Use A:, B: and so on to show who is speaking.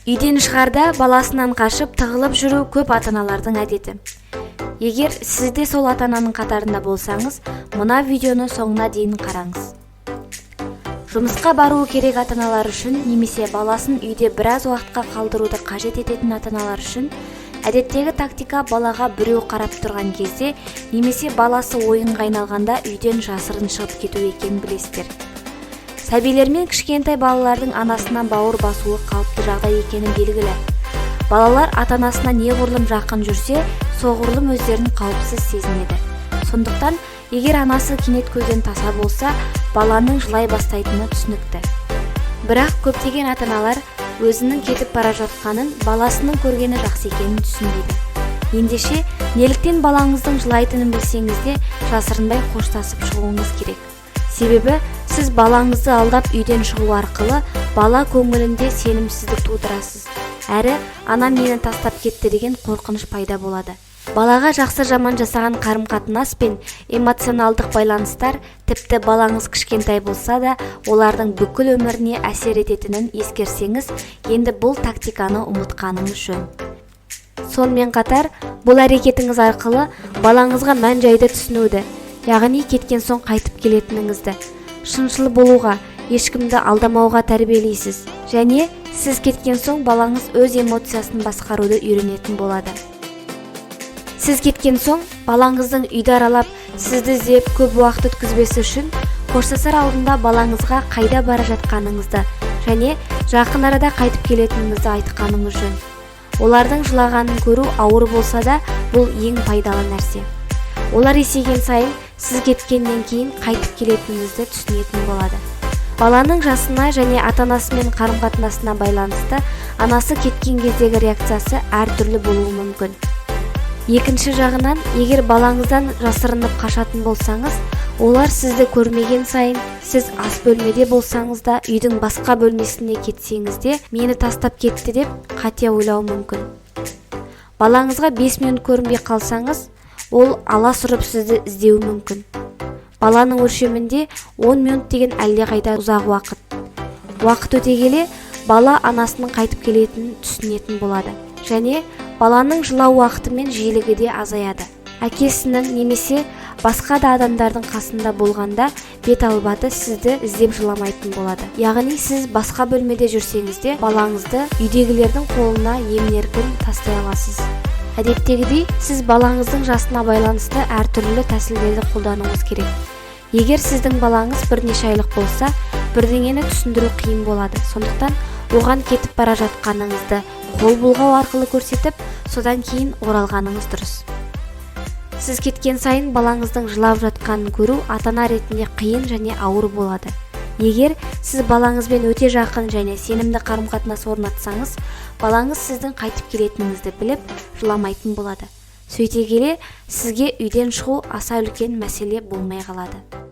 A: Үйден шығарда баласынан қашып тығылып жүру көп ата-аналардың әдеті. Егер сіз де сол ата-ананың қатарында болсаңыз, мына видеоны соңына дейін қараңыз. Жұмысқа баруы керек ата-аналар үшін немесе баласын үйде біраз уақытқа қалдыруды қажет ететін ата-аналар үшін әдеттегі тактика балаға біреу қарап тұрған кезде немесе баласы ойынға айналғанда үйден жасырын шығып кету екенін білесіздер. Сәбилер мен кішкентай балалардың анасынан бауыр басуы қалыпты жағдай екені белгілі. Балалар ата-анасына неғұрлым жақын жүрсе, соғұрлым өздерін қауіпсіз сезінеді. Сондықтан, егер анасы кенет көзден таса болса, баланың жылай бастайтыны түсінікті. Бірақ көптеген ата-аналар өзінің кетіп бара жатқанын, баласының көргені жақсы екенін түсінбейді. Ендеше, неліктен балаңыздың жылайтынын білсеңіз де, жасырынбай қоштасып шығуыңыз керек. Себебі, сіз балаңызды алдап үйден шығу арқылы бала көңілінде сенімсіздік тудырасыз. Әрі, анам мені тастап кетті деген қорқыныш пайда болады. Балаға жақсы жаман жасаған қарым-қатынас пен эмоционалдық байланыстар тіпті балаңыз кішкентай болса да, олардың бүкіл өміріне әсер ететінін ескерсеңіз, енді бұл тактиканы ұмытқаныңыз жөн. Сонымен қатар, бұл әрекетіңіз арқылы балаңызға мән-жайды түсінуді, яғни кеткен соң қайтып келетініңізді, шыншыл болуға, ешкімді алдамауға тәрбиелейсіз. Және сіз кеткен соң балаңыз өз эмоциясын басқаруды үйренетін болады. Сіз кеткен соң балаңыздың үйді аралап, сізді іздеп көп уақыт өткізбесі үшін қоштасар алдында балаңызға қайда бара жатқаныңызды және жақын арада қайтып келетініңізді айтқаныңыз жөн. Олардың жылағанын көру ауыр болса да, бұл ең пайдалы нәрсе. Олар есейген сайын сіз кеткеннен кейін қайтып келетініңізді түсінетін болады. Баланың жасына және ата-анасымен қарым-қатынасына байланысты анасы кеткен кездегі реакциясы әртүрлі болуы мүмкін. Екінші жағынан, егер балаңыздан жасырынып қашатын болсаңыз, олар сізді көрмеген сайын, сіз ас бөлмеде болсаңыз да, үйдің басқа бөлмесіне кетсеңіз де, мені тастап кетті деп қате ойлау мүмкін. Балаңызға 5 минут көрінбей қалсаңыз, ол аласұрып сізді іздеуі мүмкін. Баланың өлшемінде 10 минут деген әлдеқайда ұзақ уақыт. Уақыт өте келе, бала анасының қайтып келетінін түсінетін болады. Және баланың жылау уақыты мен жиілігі де азаяды. Әкесінің немесе басқа да адамдардың қасында болғанда бет албады сізді іздеп жыламайтын болады. Яғни сіз басқа бөлмеде жүрсеңіз де, балаңызды үйдегілердің қолына емін-еркін тастай аласыз. Әдеттегідей, сіз балаңыздың жасына байланысты әртүрлі тәсілдерді қолдануыңыз керек. Егер сіздің балаңыз бірнеше айлық болса, бірдеңені түсіндіру қиын болады. Сондықтан, оған кетіп бара жатқаныңызды қол бұлғау арқылы көрсетіп, содан кейін оралғаныңыз дұрыс. Сіз кеткен сайын балаңыздың жылап жатқанын көру ата-ана ретінде қиын және ауыр болады. Егер сіз балаңызбен өте жақын және сенімді қарым-қатынас орнатсаңыз, балаңыз сіздің қайтып келетініңізді біліп, жыламайтын болады. Сөйте келе, сізге үйден шығу аса үлкен мәселе болмай қалады.